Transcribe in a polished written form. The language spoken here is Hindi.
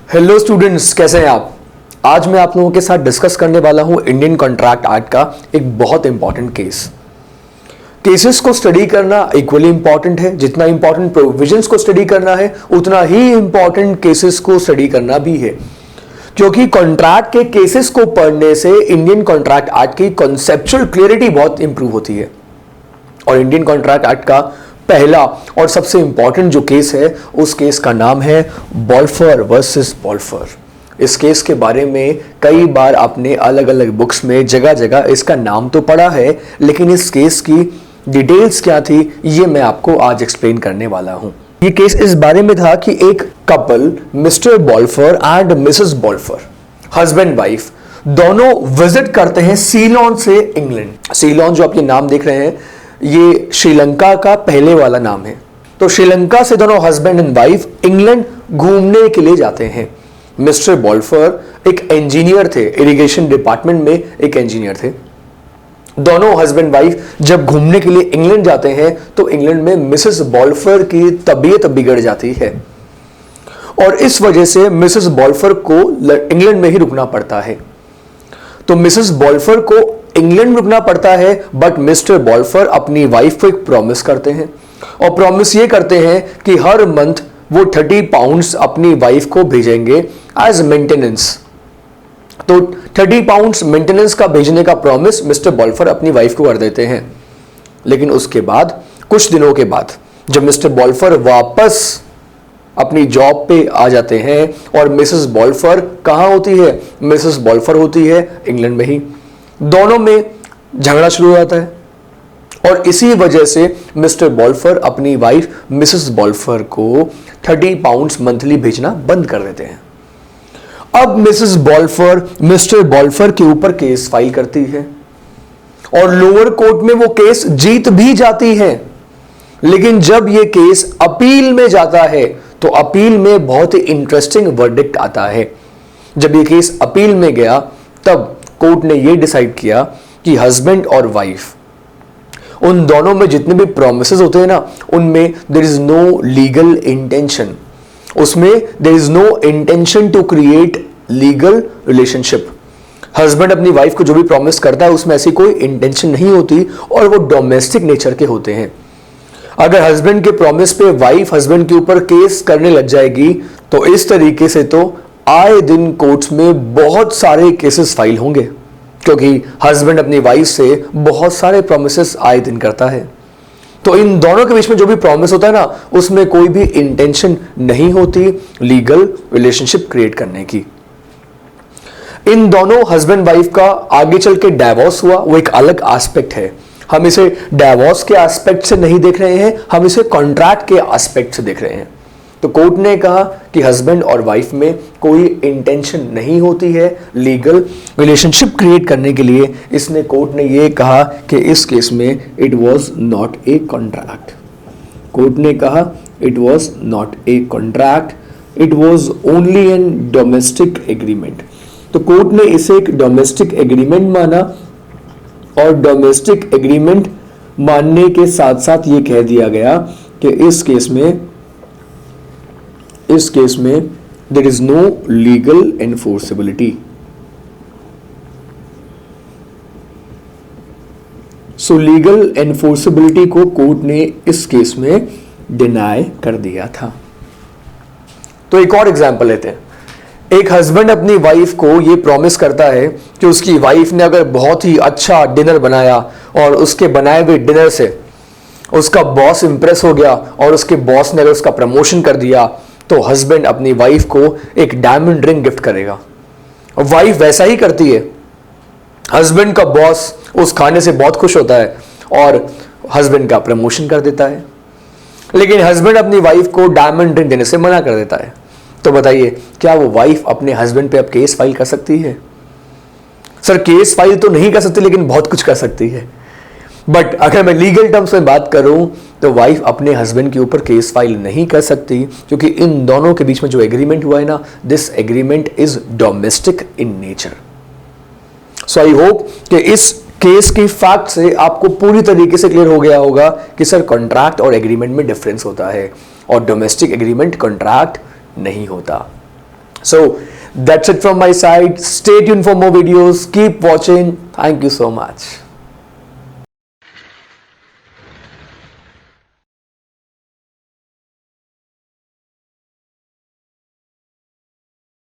हेलो स्टूडेंट्स, कैसे हैं आप। आज मैं आप लोगों के साथ डिस्कस करने वाला हूं इंडियन कॉन्ट्रैक्ट एक्ट का एक बहुत इंपॉर्टेंट केसेस को स्टडी करना इक्वली इंपॉर्टेंट है। जितना इंपॉर्टेंट प्रोविजंस को स्टडी करना है उतना ही इंपॉर्टेंट केसेस को स्टडी करना भी है, क्योंकि कॉन्ट्रैक्ट के केसेस को पढ़ने से इंडियन कॉन्ट्रैक्ट एक्ट की कॉन्सेप्चुअल क्लियरिटी बहुत इंप्रूव होती है। और इंडियन कॉन्ट्रैक्ट एक्ट का पहला और सबसे इंपॉर्टेंट जो केस है उस केस का नाम है बॉल्फर वर्सेस बॉल्फर। इस केस के बारे में कई बार आपने अलग अलग बुक्स में जगह जगह इसका नाम तो पढ़ा है, लेकिन इस केस की डिटेल्स क्या थी ये मैं आपको आज एक्सप्लेन करने वाला हूं। ये केस इस बारे में था कि एक couple Mr Balfour and Mrs Balfour, husband wife, दोनों विजिट करते हैं सीलोन से इंग्लैंड। सीलोन जो आप ये नाम देख रहे हैं ये श्रीलंका का पहले वाला नाम है। तो श्रीलंका से दोनों हस्बैंड एंड वाइफ इंग्लैंड घूमने के लिए जाते हैं। मिस्टर बॉल्फर एक इंजीनियर थे, इरिगेशन डिपार्टमेंट में एक इंजीनियर थे। दोनों हस्बैंड वाइफ जब घूमने के लिए इंग्लैंड जाते हैं तो इंग्लैंड में मिसेस बॉल्फर की तबीयत बिगड़ जाती है और इस वजह से मिसेस बॉल्फर को इंग्लैंड में ही रुकना पड़ता है। तो मिसेस बॉल्फर को इंग्लैंड में रुकना पड़ता है, बट मिस्टर बॉल्फर अपनी वाइफ को एक प्रॉमिस करते हैं और प्रॉमिस ये करते हैं कि हर मंथ वो 30 पाउंड्स अपनी वाइफ को भेजेंगे एज मेंटेनेंस। तो 30 पाउंड्स मेंटेनेंस का भेजने का प्रॉमिस मिस्टर बॉल्फर अपनी वाइफ को कर देते हैं। लेकिन उसके बाद कुछ दिनों के बाद जब मिस्टर बॉल्फर वापस अपनी जॉब पे आ जाते हैं और मिसेस बॉल्फर कहां होती है, मिसेस बॉल्फर होती है इंग्लैंड में ही, दोनों में झगड़ा शुरू हो जाता है और इसी वजह से मिस्टर बॉल्फर अपनी वाइफ मिसेस बॉल्फर को 30 पाउंड्स मंथली भेजना बंद कर देते हैं। अब मिसेस बॉल्फर मिस्टर बॉल्फर के ऊपर केस फाइल करती है और लोअर कोर्ट में वो केस जीत भी जाती है। लेकिन जब ये केस अपील में जाता है तो अपील में बहुत ही इंटरेस्टिंग वर्डिक्ट आता है। जब ये केस अपील में गया तब कोर्ट ने यह डिसाइड किया कि हस्बैंड और वाइफ उन दोनों में जितने भी प्रोमिसेस होते हैं ना उनमें there is no legal intention, उसमें there is no intention to create legal relationship. Husband अपनी वाइफ को जो भी प्रॉमिस करता है उसमें ऐसी कोई इंटेंशन नहीं होती और वो डोमेस्टिक नेचर के होते हैं। अगर हस्बैंड के प्रॉमिस पे वाइफ हस्बैंड के ऊपर केस करने लग जाएगी तो इस तरीके से तो आए दिन कोर्ट्स में बहुत सारे केसेस फाइल होंगे, क्योंकि हस्बैंड अपनी वाइफ से बहुत सारे प्रॉमिसेस आए दिन करता है। तो इन दोनों के बीच में जो भी प्रॉमिस होता है ना उसमें कोई भी इंटेंशन नहीं होती लीगल रिलेशनशिप क्रिएट करने की। इन दोनों हस्बैंड वाइफ का आगे चल के डाइवोर्स हुआ, वो एक अलग एस्पेक्ट है। हम इसे डाइवोर्स के एस्पेक्ट से नहीं देख रहे हैं, हम इसे कॉन्ट्रैक्ट के एस्पेक्ट से देख रहे हैं। तो कोर्ट ने कहा कि हस्बैंड और वाइफ में कोई इंटेंशन नहीं होती है लीगल रिलेशनशिप क्रिएट करने के लिए। इसने कोर्ट ने यह कहा कि इस केस में it was not a contract. Court ने कहा it was not a contract, it was only an domestic agreement. तो कोर्ट ने इसे एक डोमेस्टिक एग्रीमेंट माना और डोमेस्टिक एग्रीमेंट मानने के साथ साथ ये कह दिया गया कि इस केस में there is no legal enforceability. So legal enforceability को कोर्ट ने इस केस में डिनाई कर दिया था। तो एक और एग्जांपल लेते हैं। एक हस्बैंड अपनी वाइफ को ये प्रॉमिस करता है कि उसकी वाइफ ने अगर बहुत ही अच्छा डिनर बनाया और उसके बनाए हुए डिनर से उसका बॉस इंप्रेस हो गया और उसके बॉस ने अगर उसका प्रमोशन कर दिया तो हस्बैंड अपनी वाइफ को एक डायमंड रिंग गिफ्ट करेगा। और वाइफ वैसा ही करती है। हस्बैंड का बॉस उस खाने से बहुत खुश होता है और हस्बैंड का प्रमोशन कर देता है, लेकिन हस्बैंड अपनी वाइफ को डायमंड रिंग देने से मना कर देता है। तो बताइए क्या वो वाइफ अपने हस्बैंड पे अब केस फाइल कर सकती है? सर केस फाइल तो नहीं कर सकती लेकिन बहुत कुछ कर सकती है। बट अगर मैं लीगल टर्म्स में बात करूं तो वाइफ अपने हस्बैंड के ऊपर केस फाइल नहीं कर सकती, क्योंकि इन दोनों के बीच में जो एग्रीमेंट हुआ है ना, this agreement is domestic in nature. So I hope कि इस केस की फैक्ट से आपको पूरी तरीके से क्लियर हो गया होगा कि सर कॉन्ट्रैक्ट और एग्रीमेंट में डिफरेंस होता है और डोमेस्टिक एग्रीमेंट कॉन्ट्रैक्ट नहीं होता। So that's it from my side. Stay tuned for more videos. Keep watching. Thank you so much.